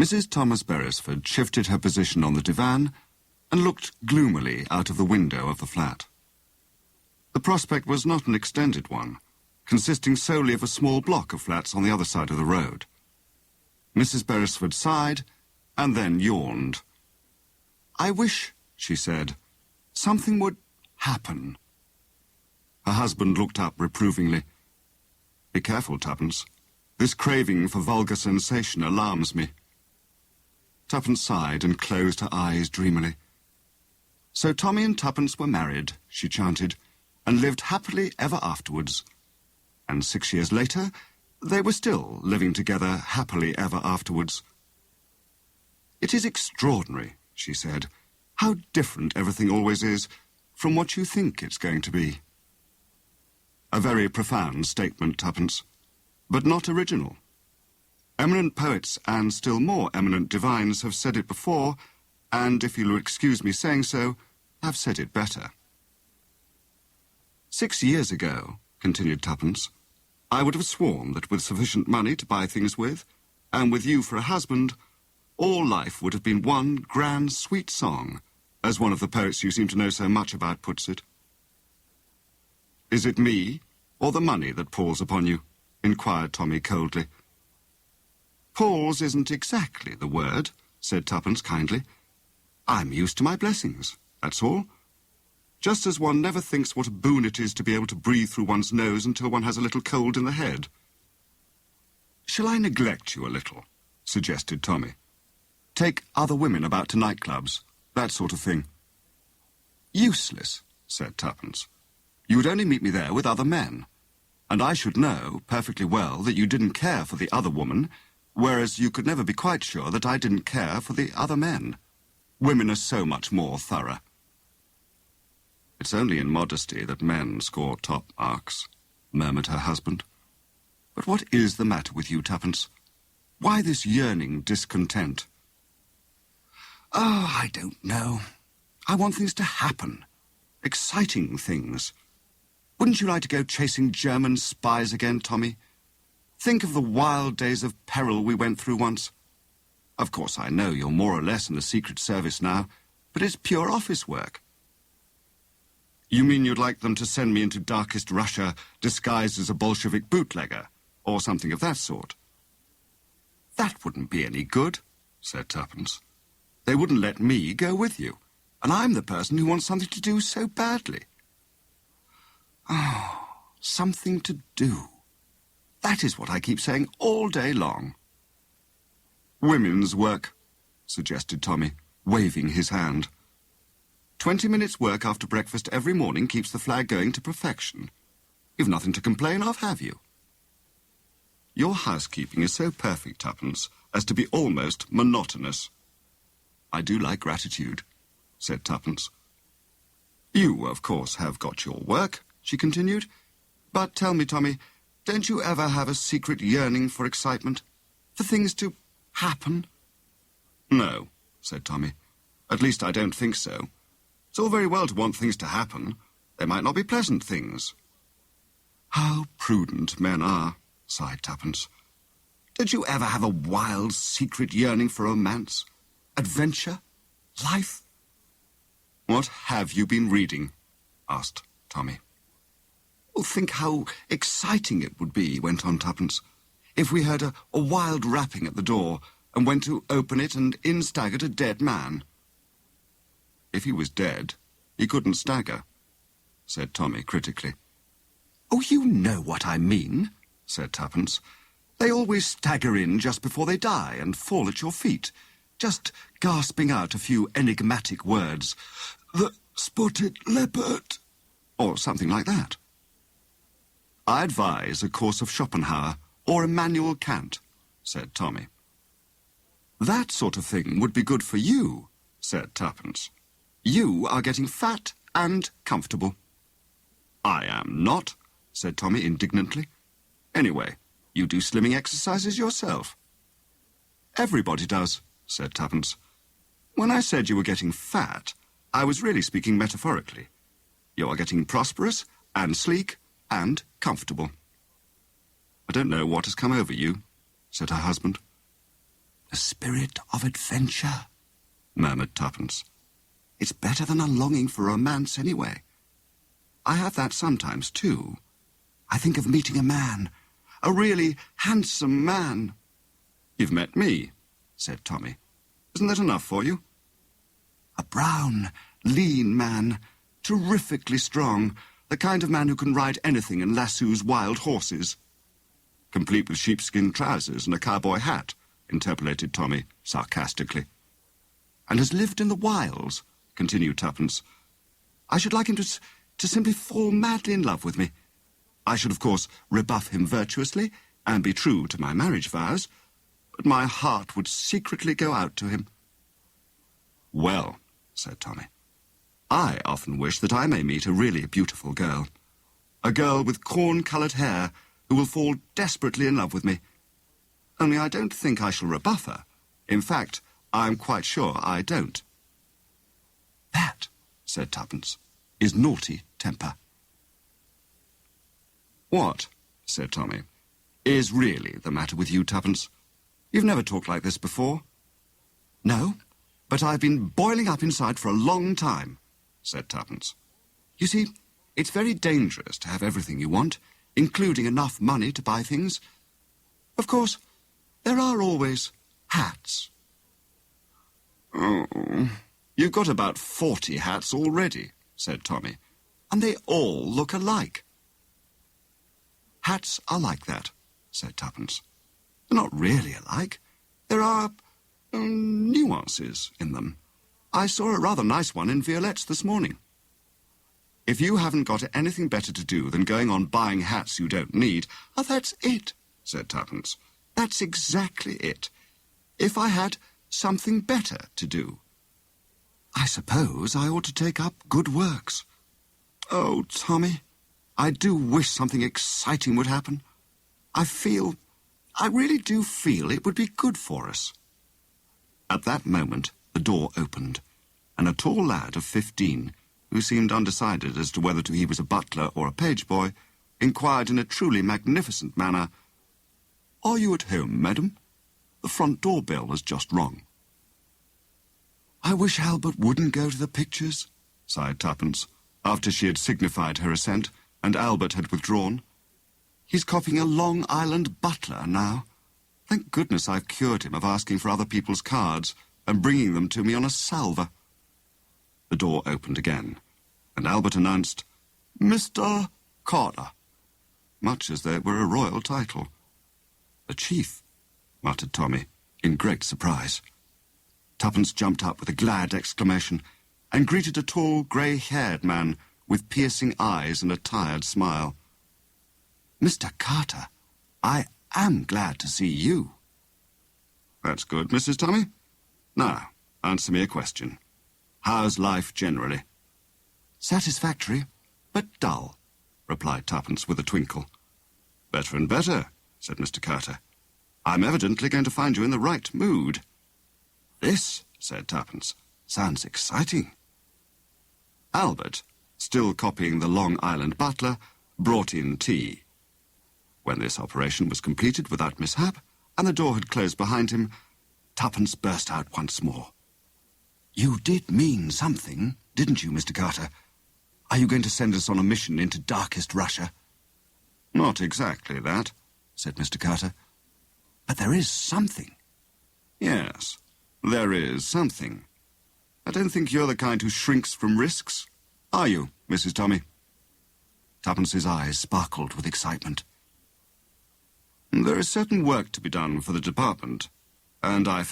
Mrs. Thomas Beresford shifted her position on the divan and looked gloomily out of the window of the flat. The prospect was not an extended one, consisting solely of a small block of flats on the other side of the road. Mrs. Beresford sighed and then yawned. "I wish," she said, "something would happen." Her husband looked up reprovingly. "Be careful, Tuppence. This craving for vulgar sensation alarms me." Tuppence sighed and closed her eyes dreamily. "So Tommy and Tuppence were married," she chanted, "and lived happily ever afterwards. And 6 years later, they were still living together happily ever afterwards." "It is extraordinary," she said, "how different everything always is from what you think it's going to be." A very profound statement, Tuppence, but not original. Eminent poets and still more eminent divines have said it before, and, if you'll excuse me saying so, have said it better. 6 years ago, continued Tuppence, I would have sworn that with sufficient money to buy things with, and with you for a husband, all life would have been one grand sweet song, as one of the poets you seem to know so much about puts it. "Is it me, or the money that palls upon you?" inquired Tommy coldly. "Palls isn't exactly the word," said Tuppence kindly. "I'm used to my blessings, that's all. Just as one never thinks what a boon it is to be able to breathe through one's nose until one has a little cold in the head." "Shall I neglect you a little?" suggested Tommy. "Take other women about to nightclubs, that sort of thing." "Useless," said Tuppence. "You would only meet me there with other men, and I should know perfectly well that you didn't care for the other woman, whereas you could never be quite sure that I didn't care for the other men. Women are so much more thorough." "It's only in modesty that men score top marks," murmured her husband. "But what is the matter with you, Tuppence? Why this yearning discontent?" "Oh, I don't know. I want things to happen. Exciting things. Wouldn't you like to go chasing German spies again, Tommy? Think of the wild days of peril we went through once. Of course, I know you're more or less in the Secret Service now, but it's pure office work." "You mean you'd like them to send me into darkest Russia disguised as a Bolshevik bootlegger, or something of that sort?" "That wouldn't be any good," said Tuppence. "They wouldn't let me go with you, and I'm the person who wants something to do so badly." "Oh, something to do. That is what I keep saying all day long." "Women's work," suggested Tommy, waving his hand. 20 minutes' work after breakfast every morning keeps the flag going to perfection. You've nothing to complain of, have you?" "Your housekeeping is so perfect, Tuppence, as to be almost monotonous." "I do like gratitude," said Tuppence. "You, of course, have got your work," she continued. "But tell me, Tommy, don't you ever have a secret yearning for excitement? For things to happen?" "No," said Tommy. "At least I don't think so. It's all very well to want things to happen. They might not be pleasant things." "How prudent men are," sighed Tuppence. "Don't you ever have a wild, secret yearning for romance? Adventure? Life?" "What have you been reading?" asked Tommy. "Oh, think how exciting it would be," went on Tuppence, "if we heard a wild rapping at the door and went to open it and in staggered a dead man." "If he was dead, he couldn't stagger," said Tommy critically. "Oh, you know what I mean," said Tuppence. "They always stagger in just before they die and fall at your feet, just gasping out a few enigmatic words. 'The spotted leopard,' or something like that." "I advise a course of Schopenhauer or Immanuel Kant," said Tommy. "That sort of thing would be good for you," said Tuppence. "You are getting fat and comfortable." "I am not," said Tommy indignantly. "Anyway, you do slimming exercises yourself." "Everybody does," said Tuppence. "When I said you were getting fat, I was really speaking metaphorically. You are getting prosperous and sleek and comfortable." "I don't know what has come over you," said her husband. A spirit of adventure, murmured Tuppence. It's better than a longing for romance anyway. I have that sometimes too. I think of meeting a man, a really handsome man. You've met me, said Tommy. Isn't that enough for you? A brown, lean man, terrifically strong, the kind of man who can ride anything and lassoes wild horses. Complete with sheepskin trousers and a cowboy hat, interpolated Tommy sarcastically. And has lived in the wilds, continued Tuppence. I should like him to simply fall madly in love with me. I should, of course, rebuff him virtuously and be true to my marriage vows, but my heart would secretly go out to him. Well, said Tommy, I often wish that I may meet a really beautiful girl. A girl with corn-coloured hair who will fall desperately in love with me. Only I don't think I shall rebuff her. In fact, I'm quite sure I don't. That, said Tuppence, is naughty temper. What, said Tommy, is really the matter with you, Tuppence? You've never talked like this before. No, but I've been boiling up inside for a long time, said Tuppence. You see, it's very dangerous to have everything you want, including enough money to buy things. Of course, there are always hats. Oh, you've got about 40 hats already, said Tommy, and they all look alike. Hats are like that, said Tuppence. They're not really alike. There are nuances in them. I saw a rather nice one in Violette's this morning. If you haven't got anything better to do than going on buying hats you don't need, that's it, said Tuppence. That's exactly it. If I had something better to do. I suppose I ought to take up good works. Oh, Tommy, I do wish something exciting would happen. I really do feel it would be good for us. At that moment, the door opened, and a tall lad of 15, who seemed undecided as to whether he was a butler or a page boy, inquired in a truly magnificent manner, "Are you at home, madam? The front door bell has just rung." "I wish Albert wouldn't go to the pictures," sighed Tuppence, after she had signified her assent, and Albert had withdrawn. "He's copying a Long Island butler now. Thank goodness I've cured him of asking for other people's cards and bringing them to me on a salver." The door opened again, and Albert announced, "Mr. Carter," much as though it were a royal title. "The chief," muttered Tommy, in great surprise. Tuppence jumped up with a glad exclamation and greeted a tall, grey-haired man with piercing eyes and a tired smile. "Mr. Carter, I am glad to see you." "That's good, Mrs. Tommy. Now, answer me a question. How's life generally?" "Satisfactory, but dull," replied Tuppence with a twinkle. "Better and better," said Mr. Carter. "I'm evidently going to find you in the right mood." "This," said Tuppence, "sounds exciting." Albert, still copying the Long Island butler, brought in tea. When this operation was completed without mishap, and the door had closed behind him, Tuppence burst out once more. "You did mean something, didn't you, Mr. Carter? Are you going to send us on a mission into darkest Russia?" "Not exactly that," said Mr. Carter. "But there is something." "Yes, there is something. I don't think you're the kind who shrinks from risks. Are you, Mrs. Tommy?" Tuppence's eyes sparkled with excitement. "There is certain work to be done for the department, and I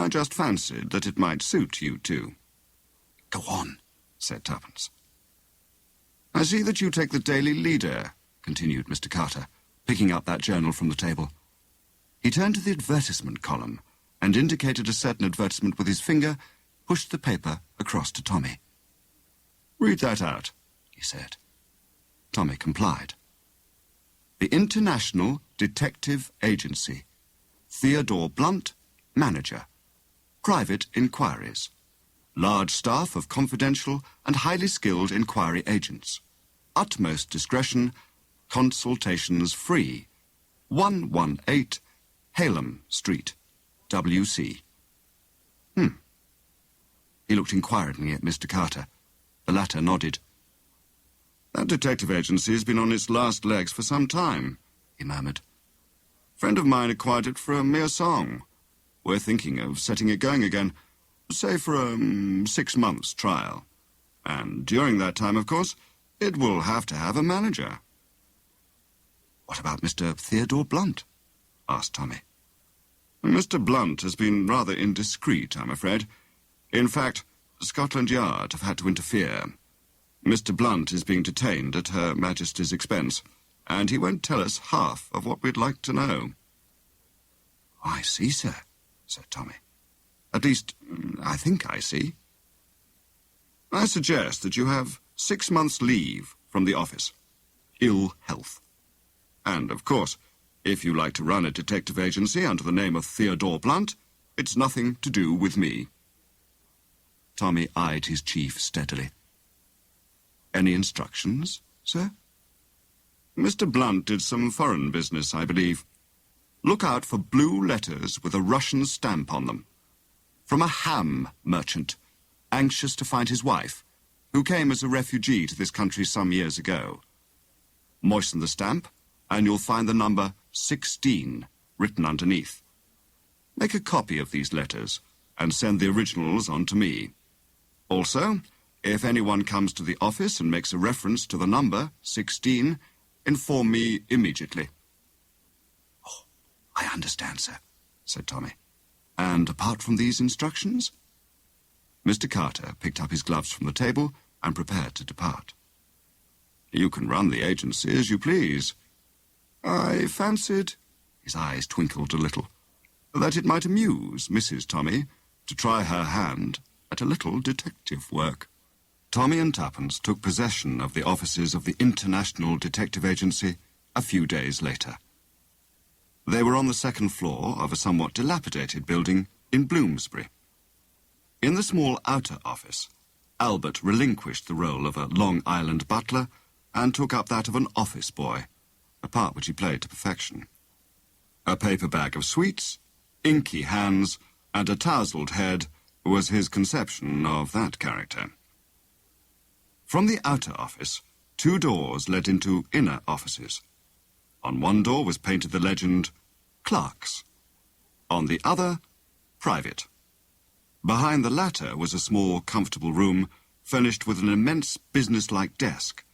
just fancied that it might suit you two." "Go on," said Tuppence. "I see that you take the Daily Leader," continued Mr. Carter, picking up that journal from the table. He turned to the advertisement column and indicated a certain advertisement with his finger, pushed the paper across to Tommy. "Read that out," he said. Tommy complied. "The International Detective Agency. Theodore Blunt, manager. Private inquiries. Large staff of confidential and highly skilled inquiry agents. Utmost discretion. Consultations free. 118 Hallam Street, W.C. He looked inquiringly at Mr. Carter. The latter nodded. That detective agency has been on its last legs for some time, he murmured. A friend of mine acquired it for a mere song. We're thinking of setting it going again, say for a 6 months trial. And during that time, of course, it will have to have a manager. What about Mr. Theodore Blunt? Asked Tommy. Mr. Blunt has been rather indiscreet, I'm afraid. In fact, Scotland Yard have had to interfere. Mr. Blunt is being detained at Her Majesty's expense, and he won't tell us half of what we'd like to know. I see, sir, said Tommy. At least, I think I see. I suggest that you have 6 months' leave from the office. Ill health. And, of course, if you like to run a detective agency under the name of Theodore Blunt, it's nothing to do with me. Tommy eyed his chief steadily. Any instructions, sir? Mr. Blunt did some foreign business, I believe. Look out for blue letters with a Russian stamp on them. From a ham merchant, anxious to find his wife, who came as a refugee to this country some years ago. Moisten the stamp, and you'll find the number 16 written underneath. Make a copy of these letters and send the originals on to me. Also, if anyone comes to the office and makes a reference to the number 16, inform me immediately. Oh, I understand, sir, said Tommy. And apart from these instructions? Mr. Carter picked up his gloves from the table and prepared to depart. You can run the agency as you please. I fancied, his eyes twinkled a little, that it might amuse Mrs. Tommy to try her hand at a little detective work. Tommy and Tuppence took possession of the offices of the International Detective Agency a few days later. They were on the second floor of a somewhat dilapidated building in Bloomsbury. In the small outer office, Albert relinquished the role of a Long Island butler and took up that of an office boy, a part which he played to perfection. A paper bag of sweets, inky hands, and a tousled head was his conception of that character. From the outer office, 2 doors led into inner offices. On one door was painted the legend, Clerks. On the other, Private. Behind the latter was a small, comfortable room furnished with an immense business-like desk,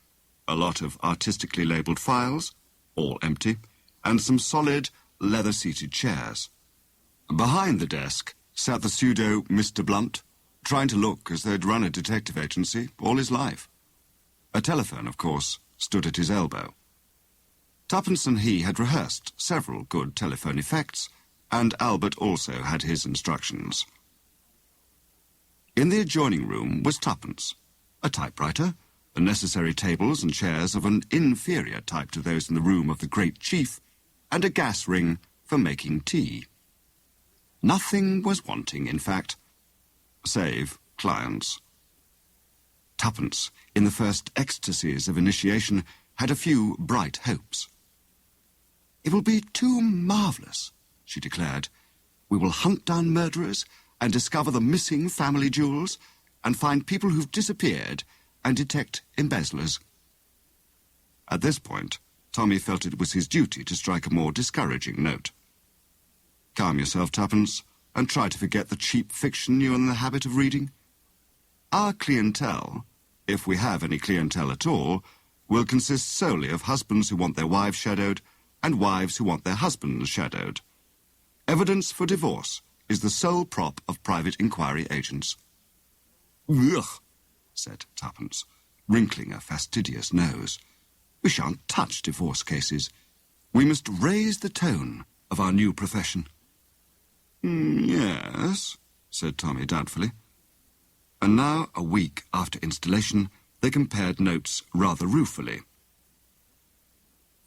a lot of artistically labelled files, all empty, and some solid, leather-seated chairs. Behind the desk sat the pseudo Mr. Blunt, trying to look as though he'd run a detective agency all his life. A telephone, of course, stood at his elbow. Tuppence and he had rehearsed several good telephone effects, and Albert also had his instructions. In the adjoining room was Tuppence, a typewriter, the necessary tables and chairs of an inferior type to those in the room of the great chief, and a gas ring for making tea. Nothing was wanting, in fact, save clients. Tuppence, in the first ecstasies of initiation, had a few bright hopes. "It will be too marvellous," she declared. "We will hunt down murderers and discover the missing family jewels and find people who've disappeared and detect embezzlers." At this point, Tommy felt it was his duty to strike a more discouraging note. "Calm yourself, Tuppence, and try to forget the cheap fiction you're in the habit of reading. Our clientele, if we have any clientele at all, will consist solely of husbands who want their wives shadowed and wives who want their husbands shadowed. Evidence for divorce is the sole prop of private inquiry agents." "Ugh," said Tuppence, wrinkling a fastidious nose. "We shan't touch divorce cases. We must raise the tone of our new profession." "Yes," said Tommy doubtfully. And now, a week after installation, they compared notes rather ruefully.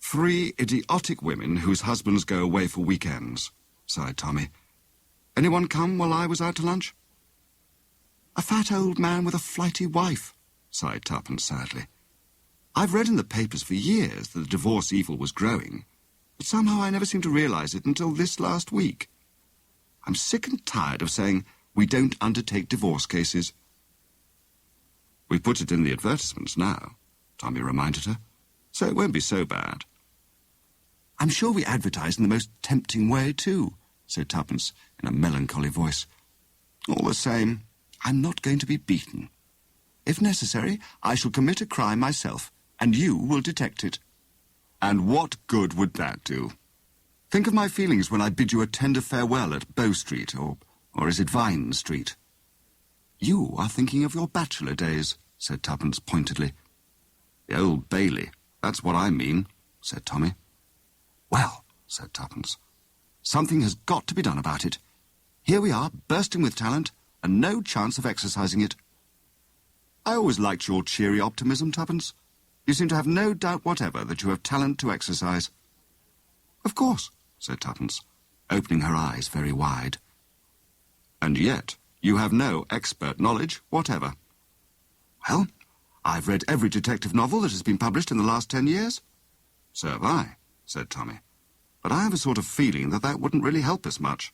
"3 idiotic women whose husbands go away for weekends," sighed Tommy. "Anyone come while I was out to lunch?" "A fat old man with a flighty wife," sighed Tuppence sadly. "I've read in the papers for years that the divorce evil was growing, but somehow I never seemed to realise it until this last week. I'm sick and tired of saying we don't undertake divorce cases. We've put it in the advertisements now, Tommy reminded her, so it won't be so bad. I'm sure we advertise in the most tempting way, too, said Tuppence in a melancholy voice. All the same, I'm not going to be beaten. If necessary, I shall commit a crime myself, and you will detect it. And what good would that do? Think of my feelings when I bid you a tender farewell at Bow Street, or is it Vine Street? You are thinking of your bachelor days, said Tuppence pointedly. The Old Bailey, that's what I mean, said Tommy. Well, said Tuppence, something has got to be done about it. Here we are, bursting with talent, and no chance of exercising it. I always liked your cheery optimism, Tuppence. You seem to have no doubt whatever that you have talent to exercise. Of course, said Tuppence, opening her eyes very wide. And yet you have no expert knowledge whatever. Well, I've read every detective novel that has been published in the last 10 years. So have I, said Tommy. But I have a sort of feeling that that wouldn't really help us much.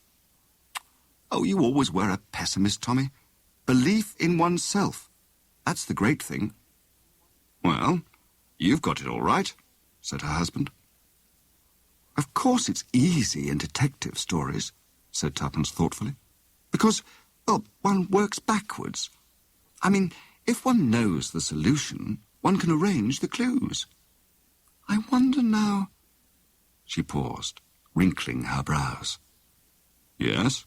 Oh, you always were a pessimist, Tommy. Belief in oneself. That's the great thing. Well, you've got it all right, said her husband. Of course it's easy in detective stories, said Tuppence thoughtfully. Because, well, one works backwards. I mean, if one knows the solution, one can arrange the clues. I wonder now... She paused, wrinkling her brows. Yes,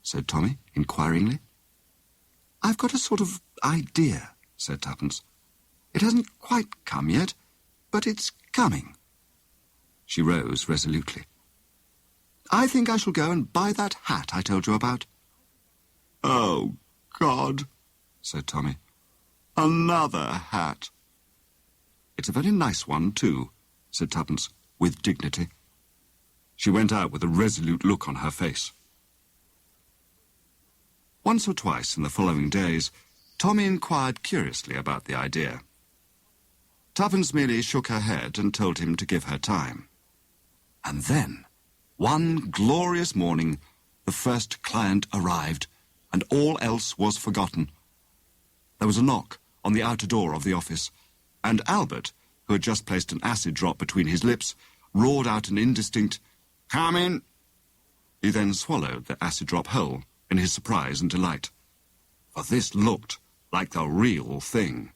said Tommy, inquiringly. I've got a sort of idea, said Tuppence. It hasn't quite come yet, but it's coming. She rose resolutely. I think I shall go and buy that hat I told you about. Oh, God, said Tommy. Another hat. It's a very nice one, too, said Tuppence, with dignity. She went out with a resolute look on her face. Once or twice in the following days, Tommy inquired curiously about the idea. Tuppence merely shook her head and told him to give her time. And then, one glorious morning, the first client arrived, and all else was forgotten. There was a knock on the outer door of the office, and Albert, who had just placed an acid drop between his lips, roared out an indistinct, "Come in." He then swallowed the acid drop whole in his surprise and delight, for this looked like the real thing.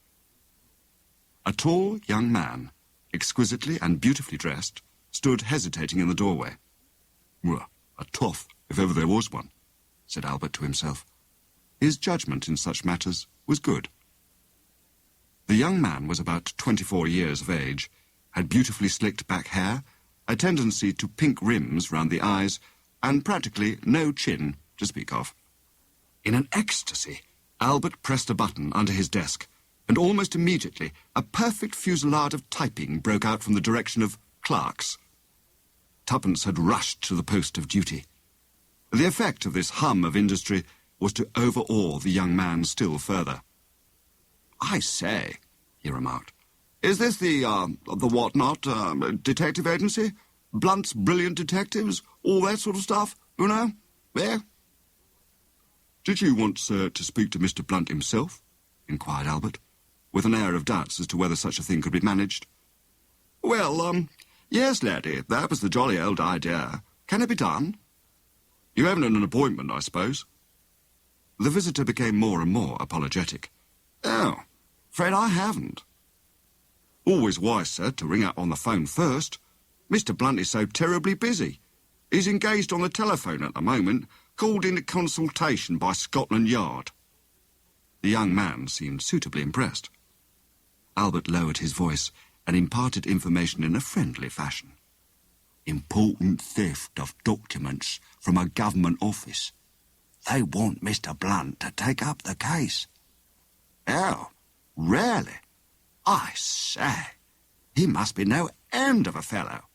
A tall young man, exquisitely and beautifully dressed, stood hesitating in the doorway. Well, a toff, if ever there was one, said Albert to himself. His judgment in such matters was good. The young man was about 24 years of age, had beautifully slicked back hair, a tendency to pink rims round the eyes, and practically no chin to speak of. In an ecstasy, Albert pressed a button under his desk, and almost immediately a perfect fusillade of typing broke out from the direction of clerks. Tuppence had rushed to the post of duty. The effect of this hum of industry was to overawe the young man still further. "I say," he remarked, "is this the what-not, detective agency? Blunt's Brilliant Detectives, all that sort of stuff, you know? Yeah?" "Did you want, sir, to speak to Mr. Blunt himself?" inquired Albert, with an air of doubts as to whether such a thing could be managed. "Well, yes, laddie, that was the jolly old idea. Can it be done? You haven't an appointment, I suppose?" The visitor became more and more apologetic. "Oh, afraid I haven't." "Always wise, sir, to ring up on the phone first. Mr. Blunt is so terribly busy. He's engaged on the telephone at the moment, called into consultation by Scotland Yard." The young man seemed suitably impressed. Albert lowered his voice and imparted information in a friendly fashion. "Important theft of documents from a government office. They want Mr. Blunt to take up the case." "Oh, really? I say, he must be no end of a fellow."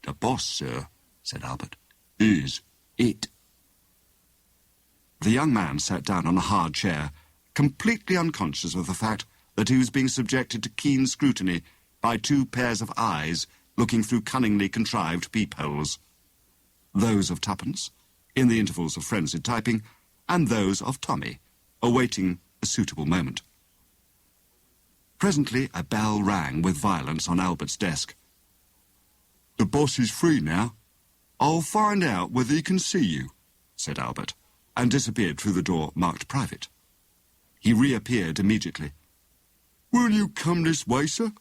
"The boss, sir," said Albert, "is it." The young man sat down on a hard chair, completely unconscious of the fact that he was being subjected to keen scrutiny by two pairs of eyes looking through cunningly contrived peepholes. Those of Tuppence, in the intervals of frenzied typing, and those of Tommy, awaiting a suitable moment. Presently, a bell rang with violence on Albert's desk. "The boss is free now. I'll find out whether he can see you," said Albert, and disappeared through the door marked private. He reappeared immediately. "Will you come this way, sir?"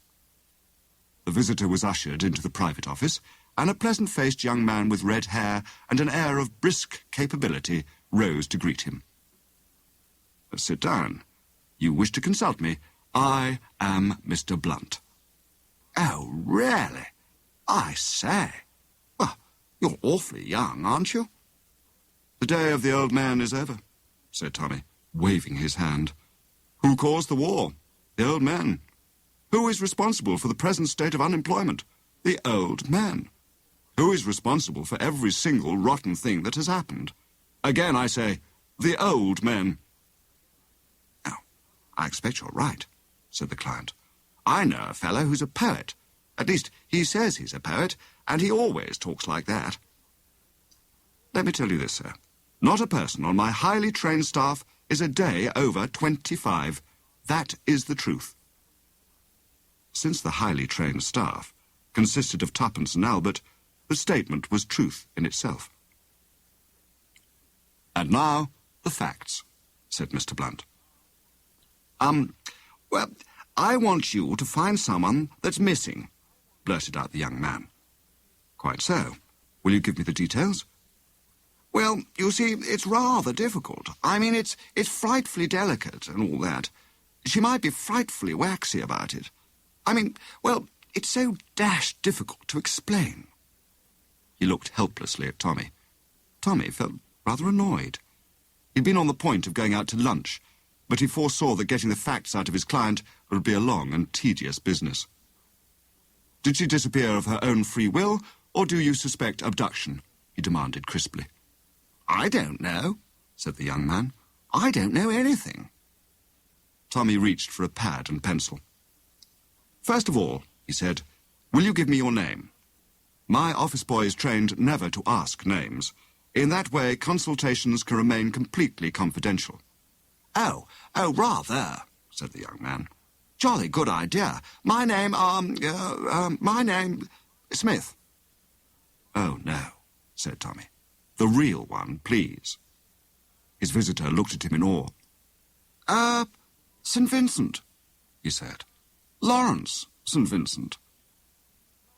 The visitor was ushered into the private office, and a pleasant-faced young man with red hair and an air of brisk capability rose to greet him. "Sit down. You wish to consult me? I am Mr. Blunt." "Oh, really? I say. Well, you're awfully young, aren't you?" "The day of the old man is over," said Tommy, waving his hand. "Who caused the war? The old man. Who is responsible for the present state of unemployment? The old man. Who is responsible for every single rotten thing that has happened? Again, I say, the old men." "Oh, I expect you're right," said the client. "I know a fellow who's a poet. At least, he says he's a poet, and he always talks like that. Let me tell you this, sir. Not a person on my highly trained staff is a day over 25. That is the truth." Since the highly trained staff consisted of Tuppence and Albert, the statement was truth in itself. "And now, the facts," said Mr. Blunt. Well, I want you to find someone that's missing," blurted out the young man. "Quite so. Will you give me the details?" "Well, you see, it's rather difficult. I mean, it's frightfully delicate and all that. She might be frightfully waxy about it. I mean, well, it's so dashed difficult to explain." He looked helplessly at Tommy. Tommy felt rather annoyed. He'd been on the point of going out to lunch, but he foresaw that getting the facts out of his client would be a long and tedious business. "Did she disappear of her own free will, or do you suspect abduction?" he demanded crisply. "I don't know," said the young man. "I don't know anything." Tommy reached for a pad and pencil. "First of all," he said, "will you give me your name? My office boy is trained never to ask names. In that way, consultations can remain completely confidential." Oh, rather," said the young man. "Jolly good idea. My name, Smith." "Oh, no," said Tommy. "The real one, please." His visitor looked at him in awe. St. Vincent," he said. "Lawrence St. Vincent."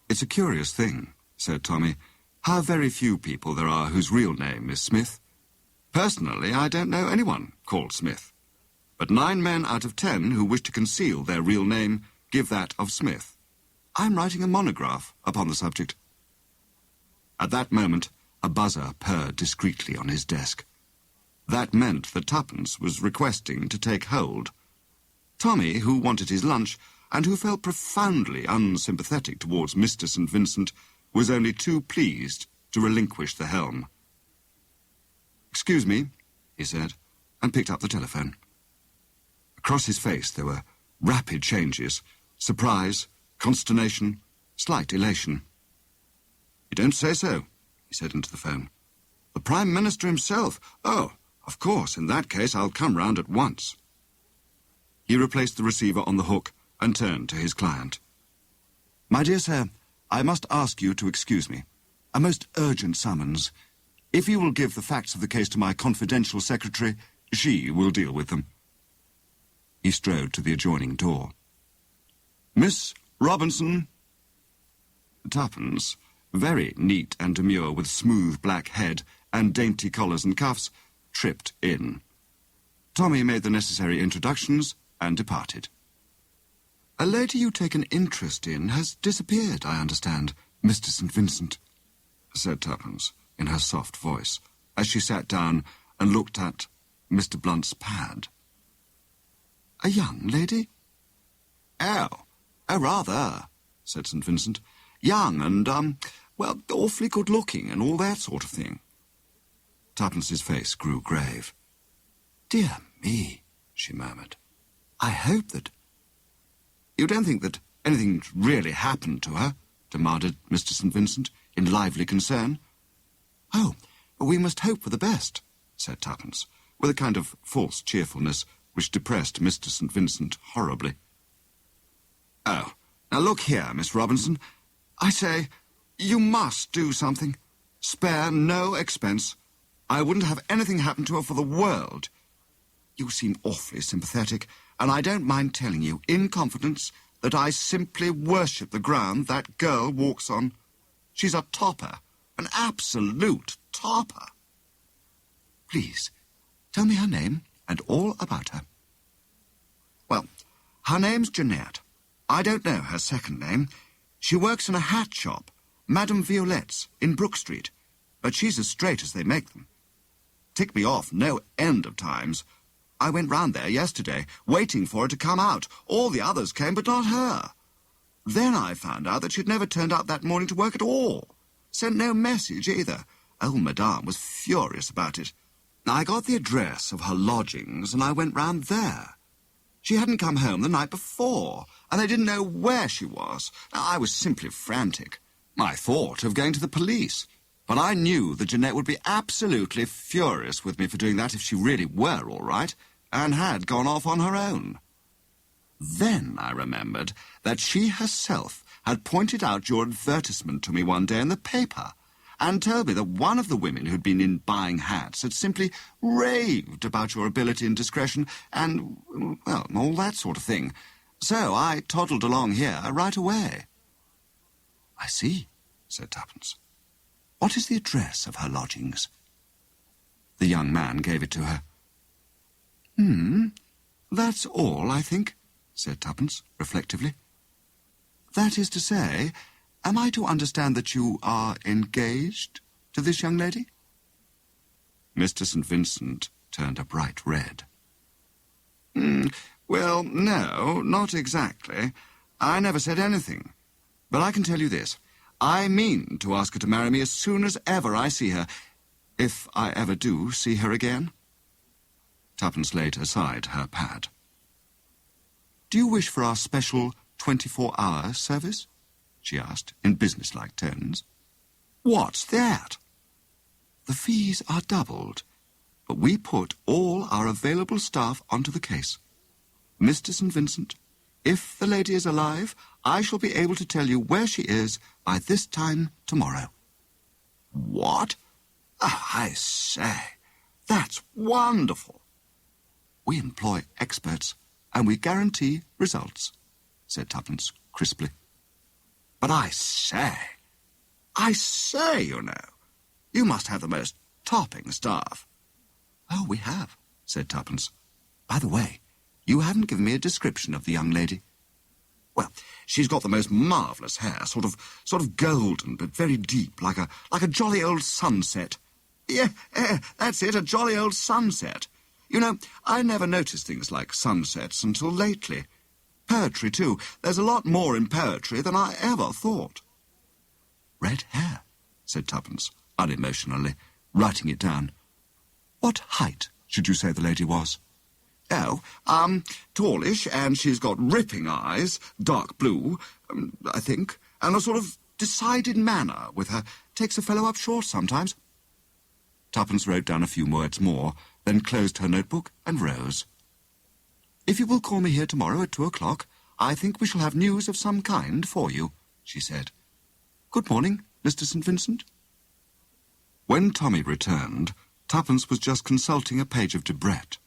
"It's a curious thing," said Tommy, "how very few people there are whose real name is Smith. Personally, I don't know anyone called Smith. But 9 men out of 10 who wish to conceal their real name give that of Smith. I'm writing a monograph upon the subject." At that moment, a buzzer purred discreetly on his desk. That meant that Tuppence was requesting to take hold. Tommy, who wanted his lunch, and who felt profoundly unsympathetic towards Mr. St. Vincent, was only too pleased to relinquish the helm. "Excuse me," he said, and picked up the telephone. Across his face there were rapid changes: surprise, consternation, slight elation. "You don't say so," he said into the phone. "The Prime Minister himself? Oh, of course, in that case I'll come round at once." He replaced the receiver on the hook and turned to his client. "My dear sir, I must ask you to excuse me. A most urgent summons. If you will give the facts of the case to my confidential secretary, she will deal with them." He strode to the adjoining door. "Miss Robinson." Tuppence, very neat and demure with smooth black head and dainty collars and cuffs, tripped in. Tommy made the necessary introductions and departed. "A lady you take an interest in has disappeared, I understand, Mr. St. Vincent," said Tuppence in her soft voice, as she sat down and looked at Mr. Blunt's pad. "A young lady?" Oh, rather," said St. Vincent. "Young and, awfully good-looking and all that sort of thing." Tuppence's face grew grave. "Dear me," she murmured. "I hope that—" "You don't think that anything's really happened to her?" demanded Mr. St. Vincent, in lively concern. "Oh, We must hope for the best, said Tuppence, with a kind of false cheerfulness which depressed Mr. St. Vincent horribly. Oh, now look here, Miss Robinson. I say, you must do something. Spare no expense. I wouldn't have anything happen to her for the world. You seem awfully sympathetic, and I don't mind telling you, in confidence, that I simply worship the ground that girl walks on. She's a topper, an absolute topper. Please, tell me her name and all about her. Well, her name's Jeanette. I don't know her second name. She works in a hat shop, Madame Violette's, in Brook Street, but she's as straight as they make them. Ticked me off no end of times. I went round there yesterday, waiting for her to come out. All the others came, but not her. Then I found out that she'd never turned up that morning to work at all. Sent no message either. Old Madame was furious about it. I got the address of her lodgings, and I went round there. She hadn't come home the night before, and they didn't know where she was. I was simply frantic. I thought of going to the police, but I knew that Jeanette would be absolutely furious with me for doing that if she really were all right, and had gone off on her own. Then I remembered that she herself had pointed out your advertisement to me one day in the paper, and told me that one of the women who'd been in buying hats had simply raved about your ability and discretion and, well, all that sort of thing. So I toddled along here right away. I see, said Tuppence. What is the address of her lodgings? The young man gave it to her. That's all, I think, said Tuppence, reflectively. That is to say, am I to understand that you are engaged to this young lady? Mr. St. Vincent turned a bright red. Well, no, not exactly. I never said anything. But I can tell you this. I mean to ask her to marry me as soon as ever I see her, if I ever do see her again. Tuppence laid aside her pad. Do you wish for our special 24-hour service? She asked, in businesslike tones. What's that? The fees are doubled, but we put all our available staff onto the case. Mr. St. Vincent, if the lady is alive, I shall be able to tell you where she is by this time tomorrow. What? Oh, I say, that's wonderful. We employ experts, and we guarantee results, said Tuppence crisply. But I say, you know, you must have the most topping staff. Oh, we have, said Tuppence. By the way, you haven't given me a description of the young lady. Well, she's got the most marvellous hair, sort of golden, but very deep, like a jolly old sunset. Yeah, that's it, a jolly old sunset. You know, I never noticed things like sunsets until lately. Poetry, too. There's a lot more in poetry than I ever thought. Red hair, said Tuppence, unemotionally, writing it down. What height should you say the lady was? Oh, tallish, and she's got ripping eyes, dark blue, I think, and a sort of decided manner with her. Takes a fellow up short sometimes. Tuppence wrote down a few words more, then closed her notebook and rose. If you will call me here tomorrow at 2 o'clock, I think we shall have news of some kind for you, she said. Good morning, Mr. St. Vincent. When Tommy returned, Tuppence was just consulting a page of Debrett.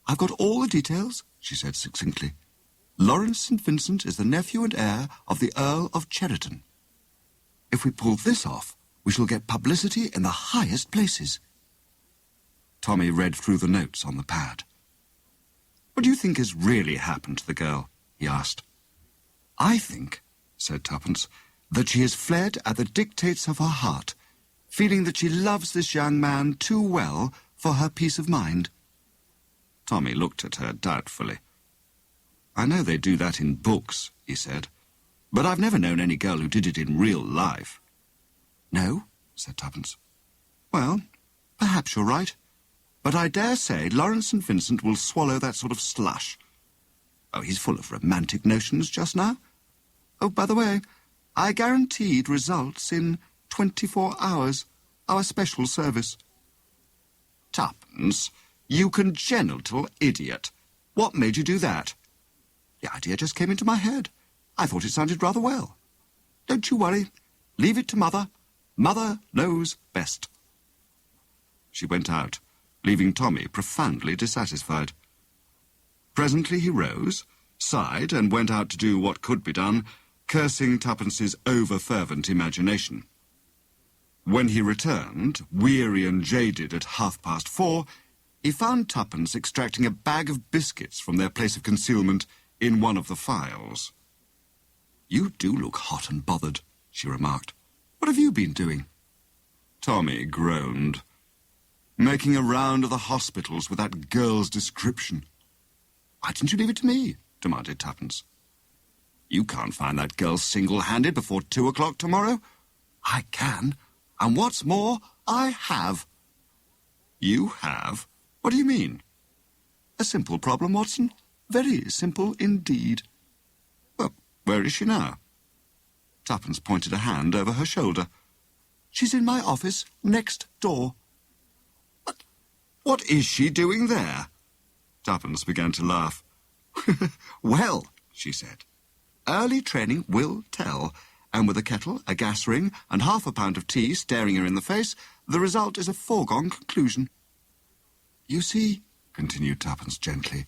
I've got all the details, she said succinctly. Lawrence St. Vincent is the nephew and heir of the Earl of Cheriton. If we pull this off, we shall get publicity in the highest places. Tommy read through the notes on the pad. What do you think has really happened to the girl? He asked. I think, said Tuppence, that she has fled at the dictates of her heart, feeling that she loves this young man too well for her peace of mind. Tommy looked at her doubtfully. I know they do that in books, he said, but I've never known any girl who did it in real life. No, said Tuppence. Well, perhaps you're right. But I dare say Lawrence St. Vincent will swallow that sort of slush. Oh, he's full of romantic notions just now. Oh, by the way, I guaranteed results in 24 hours. Our special service. Tuppence, you congenital idiot. What made you do that? The idea just came into my head. I thought it sounded rather well. Don't you worry. Leave it to Mother. Mother knows best. She went out, leaving Tommy profoundly dissatisfied. Presently he rose, sighed, and went out to do what could be done, cursing Tuppence's over-fervent imagination. When he returned, weary and jaded at 4:30, he found Tuppence extracting a bag of biscuits from their place of concealment in one of the files. "You do look hot and bothered," she remarked. "What have you been doing?" Tommy groaned. "Making a round of the hospitals with that girl's description." "Why didn't you leave it to me?" demanded Tuppence. "You can't find that girl single-handed before 2 o'clock tomorrow." "I can. And what's more, I have." "You have? What do you mean?" "A simple problem, Watson. Very simple indeed." "Well, where is she now?" Tuppence pointed a hand over her shoulder. "She's in my office next door." What is she doing there?" Tuppence began to laugh. "Well," she said, "early training will tell, and with a kettle, a gas ring, and half a pound of tea staring her in the face, the result is a foregone conclusion." "You see," continued Tuppence gently,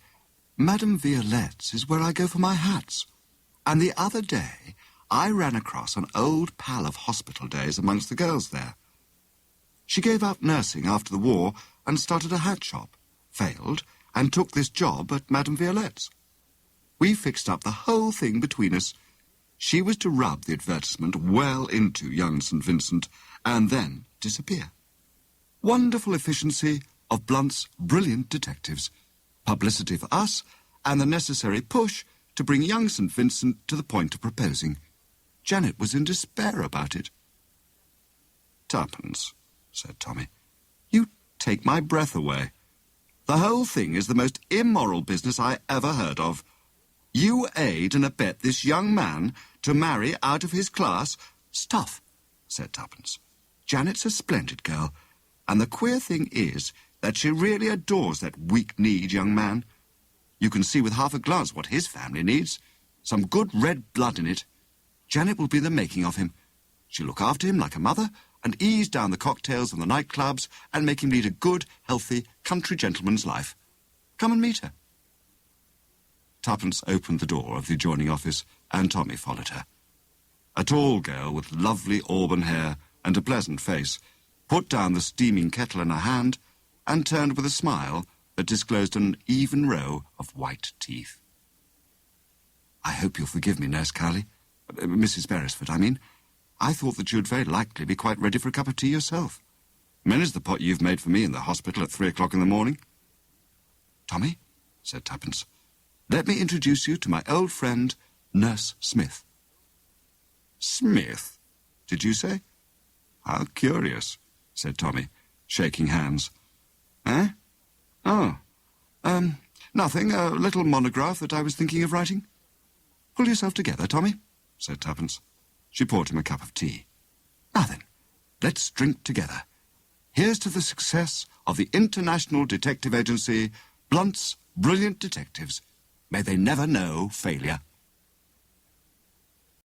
"Madame Violette's is where I go for my hats. And the other day I ran across an old pal of hospital days amongst the girls there. She gave up nursing after the war and started a hat shop, failed, and took this job at Madame Violette's. We fixed up the whole thing between us. She was to rub the advertisement well into young St. Vincent and then disappear. Wonderful efficiency of Blunt's brilliant detectives, publicity for us, and the necessary push to bring young St. Vincent to the point of proposing. Janet was in despair about it." "Tuppence," said Tommy, "you take my breath away. The whole thing is the most immoral business I ever heard of. You aid and abet this young man to marry out of his class." "Stuff," said Tuppence. "Janet's a splendid girl, and the queer thing is that she really adores that weak-kneed young man. You can see with half a glance what his family needs. Some good red blood in it. Janet will be the making of him. She'll look after him like a mother and ease down the cocktails and the nightclubs and make him lead a good, healthy, country gentleman's life. Come and meet her." Tuppence opened the door of the adjoining office, and Tommy followed her. A tall girl with lovely auburn hair and a pleasant face put down the steaming kettle in her hand and turned with a smile that disclosed an even row of white teeth. "I hope you'll forgive me, Nurse Cowley. Mrs. Beresford, I mean. I thought that you'd very likely be quite ready for a cup of tea yourself. Many's the pot you've made for me in the hospital at 3 o'clock in the morning." "Tommy," said Tuppence, "let me introduce you to my old friend, Nurse Smith." "Smith, did you say? How curious," said Tommy, shaking hands. "Eh? Oh, nothing, a little monograph that I was thinking of writing." "Pull yourself together, Tommy," said Tuppence. She poured him a cup of tea. "Now then, let's drink together. Here's to the success of the International Detective Agency, Blunt's brilliant detectives. May they never know failure."